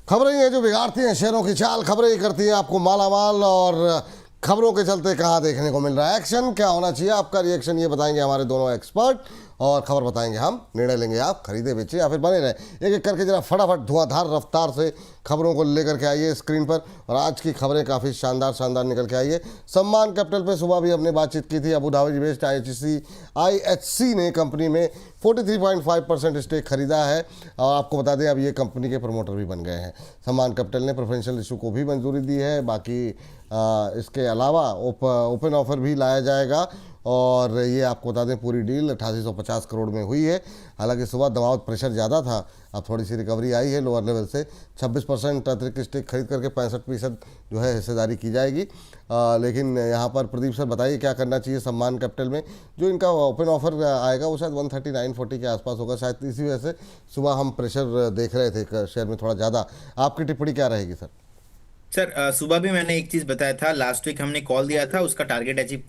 खबरें ही हैं जो बिगाड़ती हैं शेयरों की चाल, खबरें ही करती हैं आपको मालामाल। और खबरों के चलते कहाँ देखने को मिल रहा है एक्शन, क्या होना चाहिए आपका रिएक्शन, ये बताएंगे हमारे दोनों एक्सपर्ट। और खबर बताएंगे हम, निर्णय लेंगे आप खरीदे बेचे या फिर बने रहे। एक एक करके जरा फटाफट धुआंधार रफ्तार से खबरों को लेकर के आइए स्क्रीन पर। और आज की खबरें काफ़ी शानदार निकल के आई है। सम्मान कैपिटल पे सुबह भी हमने बातचीत की थी। अबू धाबी बेस्ड आईएचसी ने कंपनी में 43.5% स्टेक खरीदा है। और आपको बता दें अब ये कंपनी के प्रमोटर भी बन गए हैं। सम्मान कैपिटल ने प्रेफरेंशियल इशू को भी मंजूरी दी है। बाकी इसके अलावा ओपन ऑफर भी लाया जाएगा। और ये आपको बता दें पूरी डील 8850 करोड़ में हुई है। हालांकि सुबह दबाव प्रेशर ज़्यादा था, अब थोड़ी सी रिकवरी आई है लोअर लेवल से। 26% अतिरिक्त स्टेक खरीद करके 65% जो है हिस्सेदारी की जाएगी। लेकिन यहाँ पर प्रदीप सर बताइए क्या करना चाहिए सम्मान कैपिटल में। जो इनका ओपन ऑफर आएगा वो शायद 139.40 के आसपास होगा, शायद इसी वजह से सुबह हम प्रेशर देख रहे थे शेयर में थोड़ा ज़्यादा। आपकी टिप्पणी क्या रहेगी सर? सर सुबह भी मैंने एक चीज बताया था। लास्ट वीक हमने कॉल दिया था, उसका टारगेट अचीव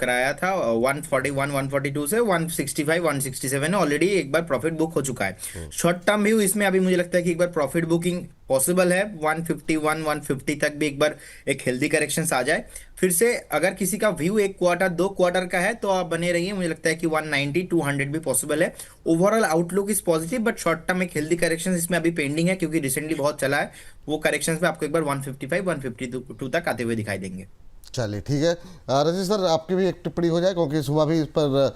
कराया था। 141 142 से 165 167 ऑलरेडी एक बार प्रॉफिट बुक हो चुका है। शॉर्ट टर्म व्यू इसमें अभी मुझे लगता है कि एक बार प्रॉफिट बुकिंग पॉसिबल है। 151 150 तक भी एक बार एक हेल्दी करेक्शन आ जाए फिर से। अगर किसी का व्यू एक क्वार्टर दो क्वार्टर का है तो आप बने रहिए। मुझे लगता है कि 190 200 भी पॉसिबल है। Overall outlook is positive, but short term एक हेल्दी करेक्शन इसमें अभी पेंडिंग है क्योंकि रिसेंटली बहुत चला है। वो करेक्शंस में आपको एक बार 155 152 तक आते हुए दिखाई देंगे। चलिए ठीक है। रजत सर आपकी भी एक टिप्पणी हो जाए, क्योंकि सुबह भी इस पर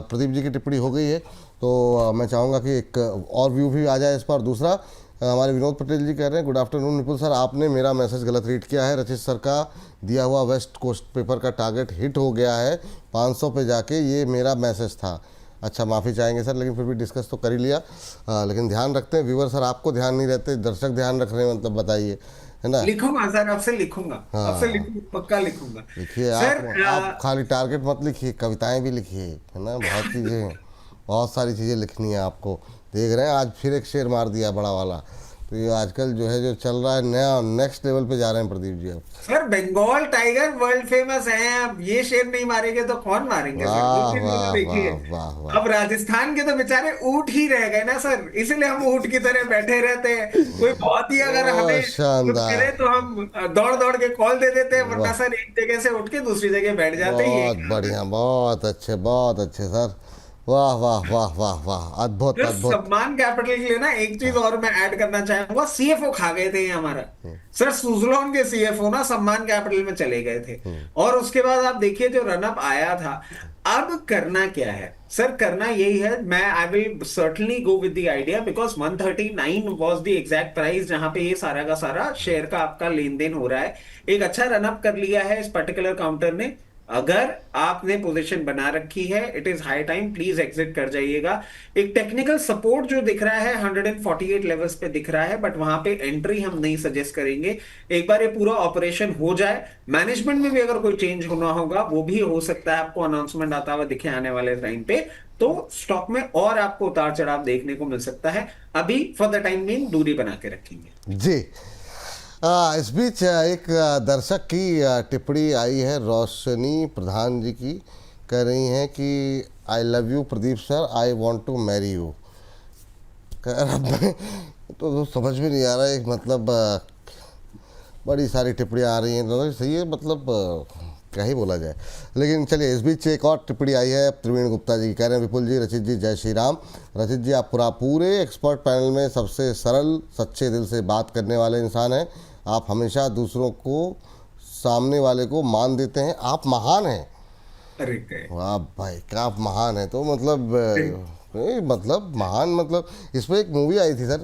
प्रदीप जी की टिप्पणी हो गई है। तो मैं चाहूँगा कि एक और व्यू भी आ जाए इस पर। दूसरा हमारे विनोद पटेल जी कह रहे हैं, गुड आफ्टरनून निपुल सर, आपने मेरा मैसेज गलत रीड किया है। रचित सर का दिया हुआ वेस्ट कोस्ट पेपर का टारगेट हिट हो गया है 500 पे जाके, ये मेरा मैसेज था। अच्छा, माफ़ी चाहेंगे सर, लेकिन फिर भी डिस्कस तो कर ही लिया। लेकिन ध्यान रखते हैं व्यूवर सर, आपको ध्यान नहीं रहते, दर्शक ध्यान रख रहे हैं, मतलब बताइए, है ना? लिखूंगा सर, आपसे लिखूंगा। आपसे हाँ पक्का लिखूंगा लिखिए। सर। आप खाली टारगेट मत लिखिए, कविताएं भी लिखिए, है ना? बहुत चीज़ें हैं, बहुत सारी चीज़ें लिखनी है आपको। देख रहे हैं आज फिर एक शेर मार दिया बड़ा वाला। तो ये आजकल जो है जो चल रहा है नया, नेक्स्ट लेवल पे जा रहे हैं प्रदीप जी अब। Sir Bengal tiger world famous है, अब ये शेर नहीं मारेंगे तो कौन मारेंगे सर? वाह दूसरी चीज वाह देखिए, वाह वाह वाह। अब राजस्थान के तो बेचारे ऊंट ही रह गए ना सर, इसलिए हम ऊंट की तरह बैठे रहते हैं। कोई बहुत ही अगर ओह हमें कुछ शानदार। करे तो हम दौड़ दौड़ के कॉल दे देते हैं, वरना वाह, सर एक जगह से उठ के दूसरी जगह बैठ जाते ही। बहुत बढ़िया, बहुत अच्छे सर। वाह वाह वाह वाह वाह, अद्भुत फिर अद्भुत। सम्मान कैपिटल के लिए ना एक चीज और मैं ऐड करना चाहूंगा। सीएफओ खा गए थे ये हमारा। सर सुजलॉन के सीएफओ ना सम्मान कैपिटल में चले गए थे, और उसके बाद आप देखिए जो रनअप आया था। अब करना क्या है सर? करना यही है, मैं I will certainly go with the idea, because 139 was the exact price जहां पे ये सारा का सारा शेयर का आपका लेन देन हो रहा है। एक अच्छा रनअप कर लिया है इस पर्टिकुलर काउंटर ने। अगर आपने पोजीशन बना रखी है, it is high time, please exit कर जाइएगा। एक टेक्निकल सपोर्ट जो दिख रहा है 148 लेवल्स पे दिख रहा है, बट वहां पे एंट्री हम नहीं सजेस्ट करेंगे। एक बार ये पूरा ऑपरेशन हो जाए, मैनेजमेंट में भी अगर कोई चेंज होना होगा वो भी हो सकता है, आपको अनाउंसमेंट आता हुआ दिखे आने वाले टाइम पे, तो स्टॉक में और आपको उतार चढ़ाव देखने को मिल सकता है। अभी फॉर द टाइम बीइंग दूरी बना के रखेंगे जी। इस बीच एक दर्शक की टिप्पणी आई है, रोशनी प्रधान जी की। कह रही हैं कि I love you Pradeep sir, I want to marry you. कह रहा मैं तो समझ में नहीं आ रहा है, एक मतलब बड़ी सारी टिप्पणियाँ आ रही हैं दोनों, सही है, मतलब क्या ही बोला जाए। लेकिन चलिए, इस बीच एक और टिप्पणी आई है प्रवीण गुप्ता जी। कह रहे हैं विपुल जी, रचित जी, जय श्री राम। रचित जी, आप पूरे एक्सपर्ट पैनल में सबसे सरल, सच्चे दिल से बात करने वाले इंसान हैं। आप हमेशा दूसरों को, सामने वाले को मान देते हैं, आप महान हैं। अरे वाह भाई, क्या आप महान हैं। तो मतलब मतलब महान, मतलब इस पर एक मूवी आई थी सर,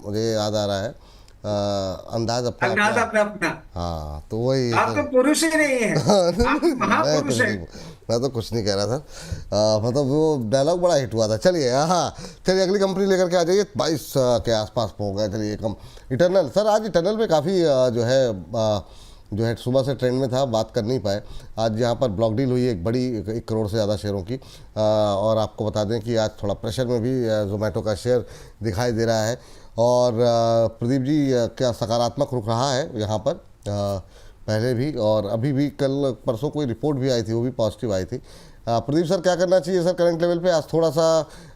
मुझे याद आ रहा है, अंदाज अपना अंदाज अपना। अपना अपना। हाँ तो वही आप तो पुरुष ही नहीं है, आप महापुरुष है। मैं तो कुछ नहीं कह रहा था। मतलब वो डायलॉग बड़ा हिट हुआ था। चलिए हाँ, चलिए अगली कंपनी लेकर के आ जाइए। 22 के आसपास पहुँच गए। चलिए इटर्नल सर, आज इटर्नल पे काफ़ी जो है सुबह से ट्रेंड में था, बात कर नहीं पाए। आज यहाँ पर ब्लॉक डील हुई एक बड़ी, 1 करोड़ से ज़्यादा शेयरों की। और आपको बता दें कि आज थोड़ा प्रेशर में भी जोमेटो का शेयर दिखाई दे रहा है। और प्रदीप जी, क्या सकारात्मक रुख रहा है यहाँ पर? पहले भी और अभी भी, कल परसों कोई रिपोर्ट भी आई थी, वो भी पॉजिटिव आई थी। प्रदीप सर क्या करना चाहिए सर करंट लेवल पे? आज थोड़ा सा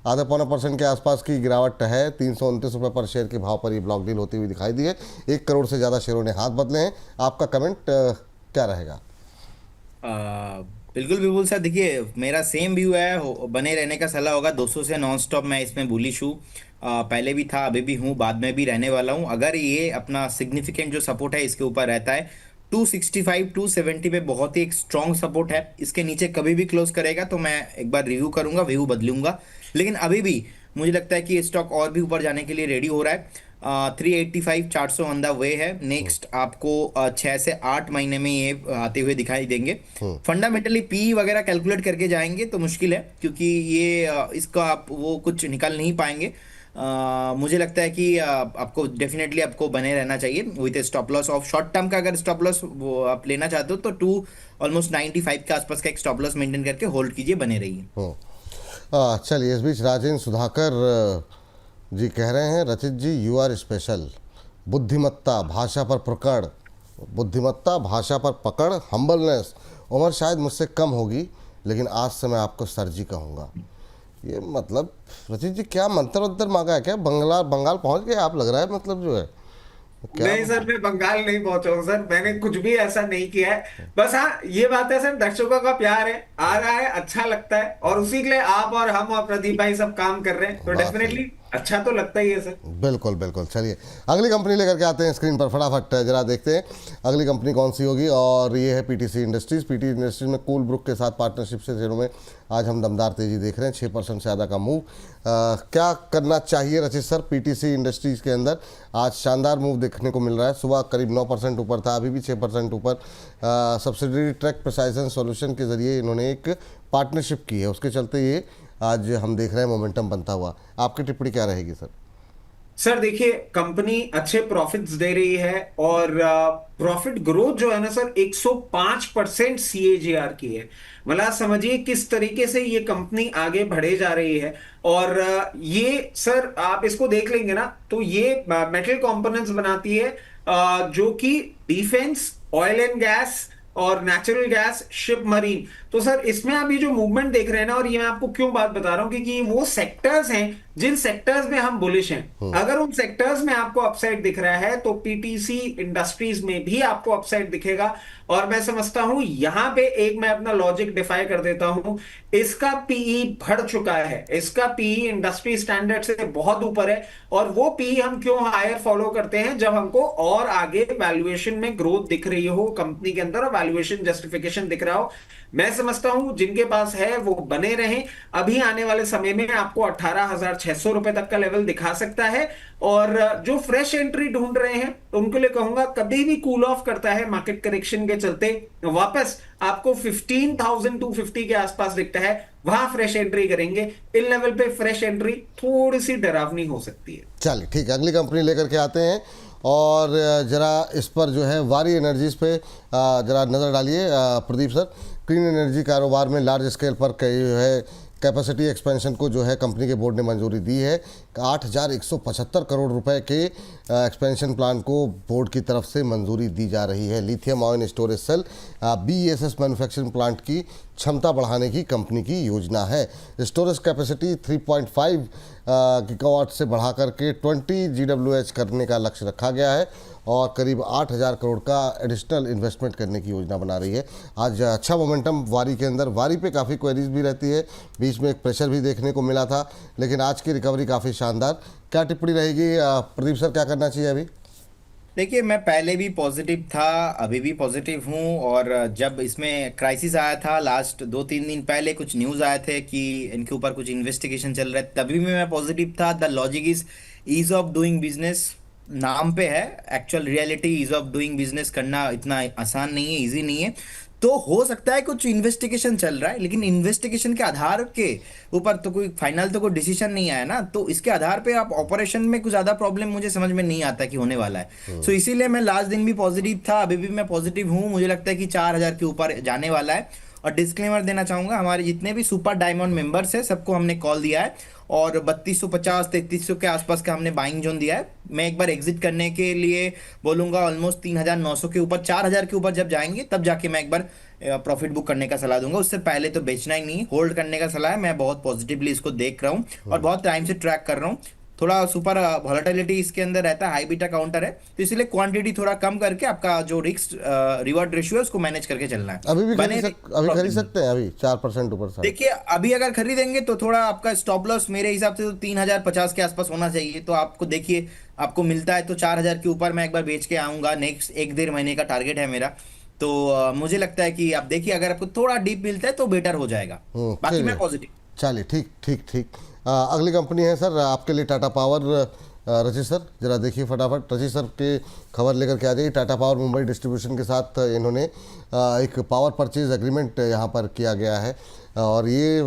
आधा पौना % के आसपास की गिरावट है, 329 रुपये पर शेयर के भाव पर ये ब्लॉक डील होती हुई दिखाई दी है। 1 करोड़ से ज़्यादा शेयरों ने हाथ बदले हैं। आपका कमेंट क्या रहेगा? बिल्कुल बिल्कुल सर, देखिए मेरा सेम व्यू है, बने रहने का सलाह होगा। 200 से नॉन स्टॉप मैं इसमें बुलिश हूँ। पहले भी था, अभी भी हूँ, बाद में भी रहने वाला हूँ। अगर ये अपना सिग्निफिकेंट जो सपोर्ट है इसके ऊपर रहता है 265 270 पे बहुत ही एक स्ट्रॉन्ग सपोर्ट है। इसके नीचे कभी भी क्लोज करेगा तो मैं एक बार रिव्यू करूंगा, व्यू बदलूंगा। लेकिन अभी भी मुझे लगता है कि ये स्टॉक और भी ऊपर जाने के लिए रेडी हो रहा है। 385 400 ऑन द वे है। नेक्स्ट आपको 6 से 8 महीने में ये आते हुए दिखाई देंगे। फंडामेंटली पी वगैरह कैलकुलेट करके जाएंगे तो मुश्किल है, क्योंकि ये इसका आप वो कुछ निकाल नहीं पाएंगे। मुझे लगता है कि आपको डेफिनेटली आपको बने रहना चाहिए with stop loss of short term का। अगर स्टॉप लॉस वो आप लेना चाहते हो तो ऑलमोस्ट 95 के आसपास का एक स्टॉप लॉस मेंटेन करके होल्ड कीजिए, बने रहिए। चलिए, इस बीच राजेंद्र सुधाकर जी कह रहे हैं, रचित जी यू आर स्पेशल। बुद्धिमत्ता, भाषा पर पकड़, बुद्धिमत्ता, भाषा पर पकड़, हम्बलनेस। उम्र शायद मुझसे कम होगी लेकिन आज से मैं आपको सर जी कहूँगा। ये मतलब रचित जी क्या मंत्र उंतर मांगा है क्या? बंगाल पहुंच गए आप, लग रहा है, मतलब जो है क्या? नहीं सर, मैं बंगाल नहीं पहुंचा हूं सर, मैंने कुछ भी ऐसा नहीं किया है। बस हाँ, ये बात है सर, दर्शकों का प्यार है, आ रहा है, अच्छा लगता है, और उसी के लिए आप और हम और प्रदीप भाई सब काम कर रहे हैं, तो डेफिनेटली अच्छा तो लगता ही है सर। बिल्कुल बिल्कुल। चलिए अगली कंपनी लेकर के आते हैं स्क्रीन पर, फटाफट जरा देखते हैं अगली कंपनी कौन सी होगी। और ये है पीटीसी इंडस्ट्रीज। पीटी इंडस्ट्रीज में कूल ब्रुक के साथ पार्टनरशिप से शेयरों में आज हम दमदार तेजी देख रहे हैं, 6% से ज़्यादा का मूव। क्या करना चाहिए रचित सर पीटीसी इंडस्ट्रीज के अंदर? आज शानदार मूव देखने को मिल रहा है। सुबह करीब 9% ऊपर था, अभी भी 6% ऊपर। सब्सिडरी ट्रैक प्रिसाइजन सॉल्यूशन के जरिए इन्होंने एक पार्टनरशिप की है, उसके चलते ये आज हम देख रहे हैं मोमेंटम बनता हुआ। आपकी टिप्पणी क्या रहेगी सर? सर देखिए, कंपनी अच्छे प्रॉफिट्स दे रही है, और प्रॉफिट ग्रोथ जो है ना सर 105% सीएजीआर की है। मतलब समझिए किस तरीके से ये कंपनी आगे बढ़े जा रही है। और ये सर आप इसको देख लेंगे ना तो ये मेटल कंपोनेंट्स बनाती है, जो कि डिफेंस, ऑयल एंड गैस और नेचुरल गैस, शिप मरीन। तो सर इसमें आप ये जो मूवमेंट देख रहे हैं ना, और ये मैं आपको क्यों बात बता रहा हूं, क्योंकि वो सेक्टर्स हैं जिन सेक्टर्स में हम बुलिश हैं। अगर उन सेक्टर्स में आपको अपसाइड दिख रहा है तो पीटीसी इंडस्ट्रीज में भी आपको अपसाइड दिखेगा। और मैं समझता हूं यहां पे एक मैं अपना लॉजिक डिफाई कर देता हूं। इसका पीई बढ़ चुका है, इसका पीई इंडस्ट्री स्टैंडर्ड से बहुत ऊपर है। और वो पीई हम क्यों हायर फॉलो करते हैं? जब हमको और आगे वैल्यूएशन में ग्रोथ दिख रही हो कंपनी के अंदर, और वैल्यूएशन जस्टिफिकेशन दिख रहा हो। मैं समझता हूं जिनके पास है वो बने रहें। अभी आने वाले समय में आपको 18,600 रुपए तक का लेवल दिखा सकता है। और जो फ्रेश एंट्री ढूंढ रहे हैं उनके लिए कहूंगा, कभी भी कूल ऑफ करता है मार्केट करेक्शन के चलते, वापस आपको 15,250 के आसपास दिखता है, वहां फ्रेश एंट्री करेंगे। इन लेवल पे फ्रेश एंट्री थोड़ी सी डरावनी हो सकती है। चलिए ठीक है, अगली कंपनी लेकर के आते हैं और ज़रा इस पर जो है वारी एनर्जीज पे ज़रा नज़र डालिए प्रदीप सर। क्लीन एनर्जी कारोबार में लार्ज स्केल पर जो है कैपेसिटी एक्सपेंशन को जो है कंपनी के बोर्ड ने मंजूरी दी है। 8,175 करोड़ रुपए के एक्सपेंशन प्लान को बोर्ड की तरफ से मंजूरी दी जा रही है। Lithium ion storage cell BSS manufacturing plant की क्षमता बढ़ाने की कंपनी की योजना है। स्टोरेज कैपेसिटी 3.5 गीगावाट से बढ़ा करके 20 GWH करने का लक्ष्य रखा गया है और करीब 8,000 करोड़ का एडिशनल इन्वेस्टमेंट करने की योजना बना रही है। आज अच्छा मोमेंटम वारी के अंदर, वारी पे काफ़ी क्वेरीज भी रहती है, बीच में एक प्रेशर भी देखने को मिला था, लेकिन आज की रिकवरी काफ़ी शानदार। क्या टिप्पणी रहेगी प्रदीप सर, क्या करना चाहिए अभी? देखिए मैं पहले भी पॉजिटिव था, अभी भी पॉजिटिव हूँ। और जब इसमें क्राइसिस आया था लास्ट 2-3 दिन पहले, कुछ न्यूज़ आए थे कि इनके ऊपर कुछ इन्वेस्टिगेशन चल रहा है, तभी भी मैं पॉजिटिव था। The logic is ease of doing business नाम पे है, actual reality ease of doing business करना इतना आसान नहीं है, इजी नहीं है। तो हो सकता है कुछ इन्वेस्टिगेशन चल रहा है, लेकिन इन्वेस्टिगेशन के आधार के ऊपर तो कोई फाइनल तो कोई डिसीजन नहीं आया ना, तो इसके आधार पे आप ऑपरेशन में कुछ ज्यादा प्रॉब्लम मुझे समझ में नहीं आता कि होने वाला है। सो इसीलिए मैं लास्ट दिन भी पॉजिटिव था, अभी भी मैं पॉजिटिव हूँ। मुझे लगता है कि 4,000 के ऊपर जाने वाला है। और डिस्क्लेमर देना चाहूंगा, हमारे जितने भी सुपर डायमंड मेंबर्स हैं सबको हमने कॉल दिया है और 3250 3300 के आसपास का हमने बाइंग जोन दिया है। मैं एक बार एग्जिट करने के लिए बोलूंगा, ऑलमोस्ट 3900 के ऊपर, 4000 के ऊपर जब जाएंगे तब जाके मैं एक बार प्रॉफिट बुक करने का सलाह दूंगा। उससे पहले तो बेचना ही नहीं, होल्ड करने का सलाह है। मैं बहुत पॉजिटिवली इसको देख रहा हूँ और बहुत टाइम से ट्रैक कर रहा हूँ। थोड़ा सुपर वॉलेटिलिटी इसके अंदर रहता है, हाई बीटा काउंटर है, तो इसलिए क्वांटिटी थोड़ा कम करके आपका जो रिस्क रिवॉर्ड रेशियो है उसको मैनेज करके चलना है। अभी भी बने अभी खरीद सकते हैं, अभी 4% ऊपर साढ़े। देखिए, अभी अगर खरीदेंगे तो थोड़ा आपका स्टॉप लॉस मेरे हिसाब से तो 3050 के आसपास होना चाहिए। तो आपको देखिए, आपको मिलता है तो 4000 के ऊपर मैं एक बार बेच के आऊंगा। नेक्स्ट 1-1.5 महीने का टारगेट है मेरा। तो मुझे लगता है कि आप देखिए, अगर आपको थोड़ा डीप मिलता है तो बेटर हो जाएगा। बाकी चलिए मैं पॉजिटिव। चलिए, ठीक ठीक ठीक। अगली कंपनी है सर आपके लिए टाटा पावर। रचित सर जरा देखिए फटाफट, रचित सर के खबर लेकर के आ जाइए। टाटा पावर मुंबई डिस्ट्रीब्यूशन के साथ इन्होंने एक पावर परचेज एग्रीमेंट यहाँ पर किया गया है और ये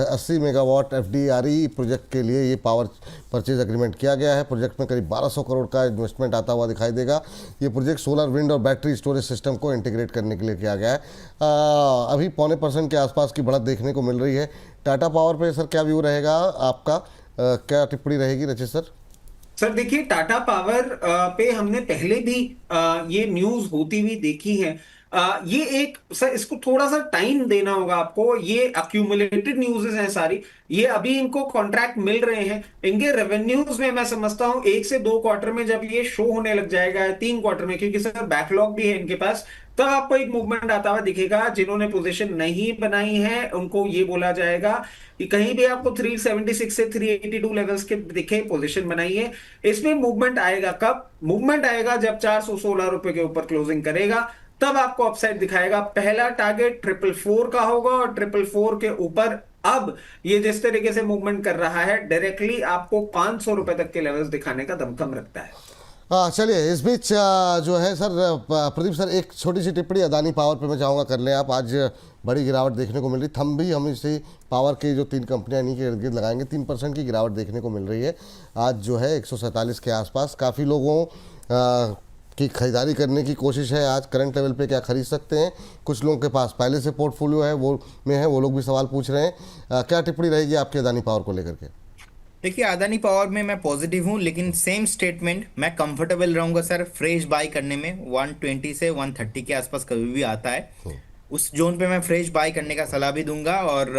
80 मेगावाट FDRE प्रोजेक्ट के लिए ये पावर परचेज एग्रीमेंट किया गया है। प्रोजेक्ट में करीब 1200 करोड़ का इन्वेस्टमेंट आता हुआ दिखाई देगा। ये प्रोजेक्ट सोलर, विंड और बैटरी स्टोरेज सिस्टम को इंटीग्रेट करने के लिए किया गया है। अभी 0.25% के आसपास की बढ़त देखने को मिल रही है। टाटा पावर पे सर क्या व्यू रहेगा आपका, क्या टिप्पणी रहेगी रचित सर? सर देखिए, टाटा पावर पे हमने पहले भी ये न्यूज होती हुई देखी है। ये एक सर, इसको थोड़ा सा टाइम देना होगा आपको। ये अक्यूमुलेटेड न्यूज़ हैं सारी। ये अभी इनको कॉन्ट्रैक्ट मिल रहे हैं। इनके रेवेन्यूज में मैं समझता हूं 1 से 2 क्वार्टर में जब ये शो होने लग जाएगा, 3 क्वार्टर में, क्योंकि सर बैकलॉग भी है इनके पास, तब आपको एक मूवमेंट आता हुआ दिखेगा। जिन्होंने पोजीशन नहीं बनाई है उनको ये बोला जाएगा कि कहीं भी आपको 376 से 382 लेवल्स के दिखे, पोजीशन बनाइए। इसमें मूवमेंट आएगा कब? मूवमेंट आएगा जब 416 रुपए के ऊपर क्लोजिंग करेगा, तब आपको अपसाइड दिखाएगा। पहला टारगेट 444 का होगा और 444 के ऊपर अब ये जिस तरीके से मूवमेंट कर रहा है, डायरेक्टली आपको 500 रुपए तक के लेवल्स दिखाने का दमखम रखता है। चलिए, इस बीच जो है सर प्रदीप सर, एक छोटी सी टिप्पणी अदानी पावर पे मैं चाहूँगा कर लें आप। आज बड़ी गिरावट देखने को मिल रही, थम भी हम इसे पावर की जो 3 कंपनियां इन्हीं के इर्द गिर्द लगाएंगे, 3% की गिरावट देखने को मिल रही है। आज जो है 147 के आसपास। काफ़ी लोगों की खरीदारी करने की कोशिश है। आज करंट लेवल पे क्या खरीद सकते हैं? कुछ लोगों के पास पहले से पोर्टफोलियो है, वो लोग भी सवाल पूछ रहे हैं। क्या टिप्पणी रहेगी आपकी अदानी पावर को लेकर के? देखिए, अदानी पावर में मैं पॉजिटिव हूँ, लेकिन सेम स्टेटमेंट, मैं कंफर्टेबल रहूंगा सर फ्रेश बाय करने में। 120 से 130 के आसपास कभी भी आता है, उस जोन पे मैं फ्रेश बाय करने का सलाह भी दूंगा और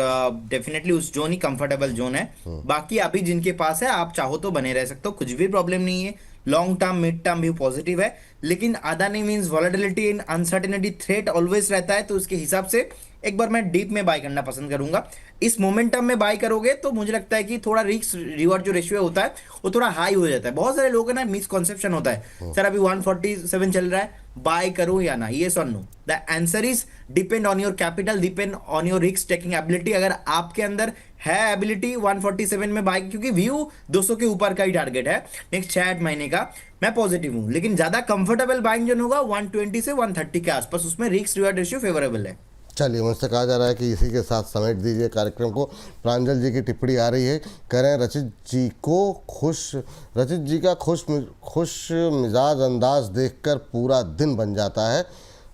डेफिनेटली उस जोन ही कंफर्टेबल जोन है। बाकी अभी जिनके पास है, आप चाहो तो बने रह सकते हो, कुछ भी प्रॉब्लम नहीं है। लॉन्ग टर्म, मिड टर्म भी पॉजिटिव है, लेकिन Adani means volatility and uncertainty threat always रहता है, तो उसके हिसाब से एक बार मैं डीप में बाय करना पसंद करूंगा। इस मोमेंटम में बाय करोगे तो मुझे लगता है कि थोड़ा रिस्क रिवॉर्ड जो रेशियो होता है वो थोड़ा हाई हो जाता है। बहुत सारे लोगों का ना मिसकॉन्सेप्शन होता है, सर अभी 147 चल रहा है, बाय करूं या ना? यस और no? The answer is depend on your capital, depend on your risk taking ability. अगर आपके अंदर है एबिलिटी 147 में बाय, क्योंकि व्यू 200 के ऊपर का ही टारगेट है नेक्स्ट 6-8 महीने का, मैं पॉजिटिव हूं। लेकिन ज्यादा कंफर्टेबल बाइंग जो होगा 120 से 130 के आसपास, उसमें रिस्क रिवॉर्ड रेशियो फेवरेबल है। चलिए, मुझसे कहा जा रहा है कि इसी के साथ समेट दीजिए कार्यक्रम को। प्रांजल जी की टिप्पणी आ रही है, कह रहे हैं रचित जी का खुश मिजाज अंदाज देखकर पूरा दिन बन जाता है।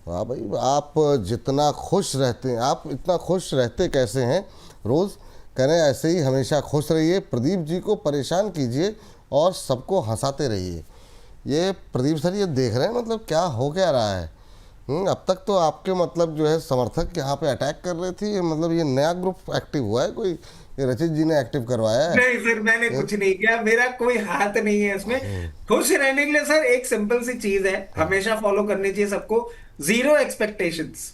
वाह भाई, आप जितना खुश रहते हैं, आप इतना खुश रहते कैसे हैं रोज़? कह रहे हैं ऐसे ही हमेशा खुश रहिए, प्रदीप जी को परेशान कीजिए और सबको हंसाते रहिए। ये प्रदीप सर, ये देख रहे हैं मतलब क्या हो क्या रहा है? अब तक तो आपके मतलब जो है समर्थक यहाँ पे अटैक कर रहे थे, मतलब ये नया ग्रुप एक्टिव हुआ है कोई? ये रचित जी ने एक्टिव करवाया है? नहीं सर, मैंने कुछ नहीं किया, मेरा कोई हाथ नहीं है इसमें। खुश रहने के लिए सर एक सिंपल सी चीज है, हमेशा फॉलो करनी चाहिए सबको, 0 एक्सपेक्टेशंस।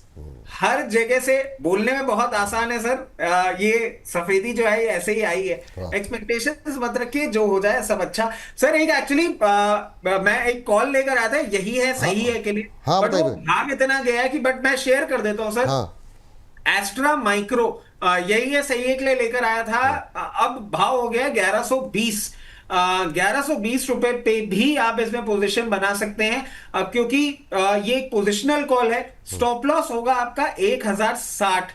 हर जगह से बोलने में बहुत आसान है सर, ये सफेदी जो है ये ऐसे ही आई है। एक्सपेक्टेशंस मत रखिए, जो हो जाए सब अच्छा। सर एक एक्चुअली मैं एक कॉल लेकर आया था, यही है सही है के लिए, बट वो भाग इतना गया है कि बट मैं शेयर कर देता हूँ सर। एस्ट्रा माइक्रो यही है सही है के लिए लेकर आया था, अब भाव हो गया 1120। 1120 रुपए पे भी आप इसमें पोजीशन बना सकते हैं, क्योंकि ये एक पोजिशनल कॉल है। स्टॉप लॉस होगा आपका 1060।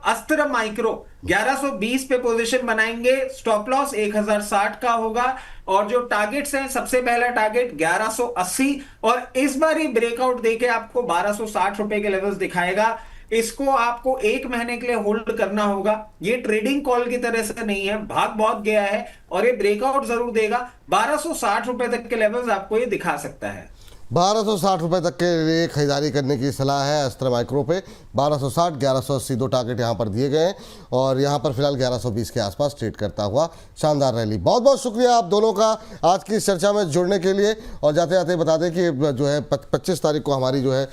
अस्त्र माइक्रो 1120 पे पोजीशन बनाएंगे, स्टॉप लॉस 1060 का होगा और जो टारगेट्स हैं, सबसे पहला टारगेट 1180 और इस बार ही ब्रेकआउट देके आपको 1260 रुपए के लेवल्स दिखाएगा। इसको आपको 1 महीने के लिए होल्ड करना होगा। ये ट्रेडिंग कॉल की तरह से नहीं है, भाग बहुत गया है और ये ब्रेकआउट जरूर देगा। 1260 रुपए तक के लेवल्स आपको ये दिखा सकता है। 1260 रुपये तक के लिए खरीदारी करने की सलाह है अस्त्र माइक्रो पे। 1260, 1180 दो टारगेट यहाँ पर दिए गए हैं और यहाँ पर फिलहाल 1120 के आसपास ट्रेड करता हुआ शानदार रैली। बहुत बहुत शुक्रिया आप दोनों का आज की इस चर्चा में जुड़ने के लिए। और जाते जाते बता दें कि जो है 25 तारीख को हमारी जो है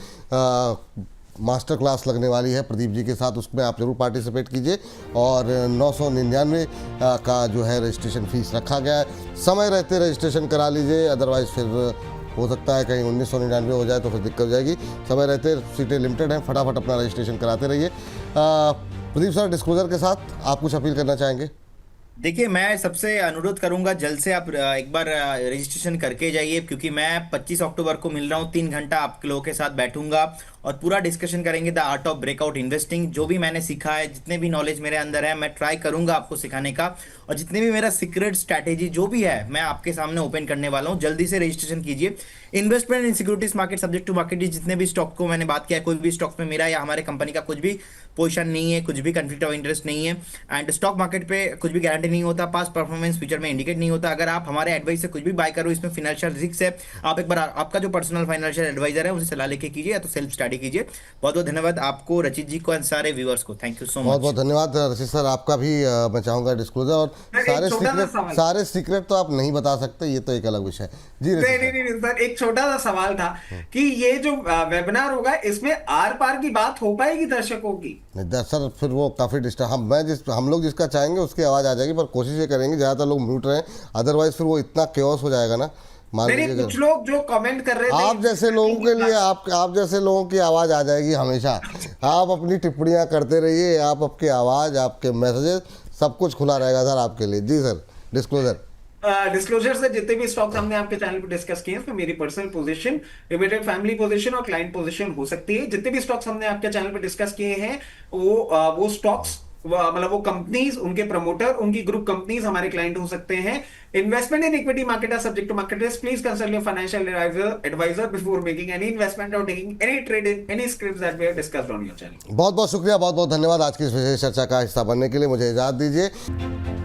मास्टर क्लास लगने वाली है प्रदीप जी के साथ, उसमें आप जरूर पार्टिसिपेट कीजिए। और 999 का जो है रजिस्ट्रेशन फीस रखा गया है। समय रहते रजिस्ट्रेशन करा लीजिए, अदरवाइज़ फिर हो सकता है कहीं 1999 हो जाए तो फिर दिक्कत हो जाएगी। समय रहते सीटें लिमिटेड हैं, फटाफट अपना रजिस्ट्रेशन कराते रहिए। प्रदीप सर, डिस्क्लोजर के साथ आप कुछ अपील करना चाहेंगे? देखिए, मैं सबसे अनुरोध करूंगा जल्द से आप एक बार रजिस्ट्रेशन करके जाइए, क्योंकि मैं 25 अक्टूबर को मिल रहा हूँ। 3 घंटा आप लोगों के साथ बैठूंगा और पूरा डिस्कशन करेंगे the art of breakout investing. जो भी मैंने सीखा है, जितने भी नॉलेज मेरे अंदर है, मैं ट्राई करूंगा आपको सिखाने का। और जितने भी मेरा सीक्रेट स्ट्रैटेजी जो भी है, मैं आपके सामने ओपन करने वाला हूँ। जल्दी से रजिस्ट्रेशन कीजिए। Investment in securities market subject to market, जितने भी स्टॉक को मैंने बात किया है, कोई भी स्टॉक्स में मेरा या हमारे कंपनी का कुछ भी पोजीशन नहीं है, कुछ भी कंफ्लिक्ट ऑफ इंटरेस्ट नहीं है। एंड स्टॉक मार्केट पे कुछ भी गारंटी नहीं होता, पास्ट परफॉर्मेंस फ्यूचर में इंडिकेट नहीं होता। अगर आप हमारे एडवाइस से कुछ भी बाय करो, इसमें फाइनेंशियल रिस्क है। आप एक बार आपका जो पर्सनल फाइनेंशियल एडवाइजर है उनसे सलाह लेके कीजिए या तो सेल्फ स्टडी कीजिए। बहुत बहुत धन्यवाद आपको, रचित जी को, एंड सारे व्यूअर्स को। थैंक यू सो बहुत मच। बहुत धन्यवाद रचित सर, आपका भी मैं चाहूँगा डिस्क्लोजर। और सारे सीक्रेट तो आप नहीं बता सकते, ये तो एक अलग विषय है जी। नहीं सर, एक छोटा सा सवाल था कि ये जो वेबिनार होगा इसमें आर पार की बात हो पाएगी दर्शकों की? सर फिर वो काफ़ी डिस्टर्ब, हम लोग जिसका चाहेंगे उसकी आवाज़ आ जाएगी, पर कोशिश ये करेंगे ज़्यादातर लोग म्यूट रहें, अदरवाइज फिर वो इतना केओस हो जाएगा ना। मान लीजिए कुछ लोग जो कमेंट कर रहे थे, आप जैसे लोगों के लिए आप जैसे लोगों की आवाज़ आ जाएगी हमेशा। आप अपनी टिप्पणियाँ करते रहिए, आप आपकी आवाज़, आपके मैसेजेस, सब कुछ खुला रहेगा सर आपके लिए। जी सर, डिस्क्लोजर से जितने भी स्टॉक्स हमने आपके चैनल पे डिस्कस किए हैं, मेरी personal position, limited family position और क्लाइंट पोजीशन हो सकती है। जितने भी स्टॉक्स हमने आपके चैनल पे डिस्कस किए हैं वो स्टॉक्स, मतलब वो कंपनीज, उनके प्रमोटर, उनकी ग्रुप कंपनीज हमारे क्लाइंट हो सकते हैं। Investment in equity market are subject to market risk. Please consult your financial advisor before making any investment और taking any trade in any scripts that we have discussed on your channel. बहुत बहुत शुक्रिया, बहुत बहुत धन्यवाद आज की इस विशेष चर्चा का हिस्सा बनने के लिए। मुझे इजाजत दीजिए।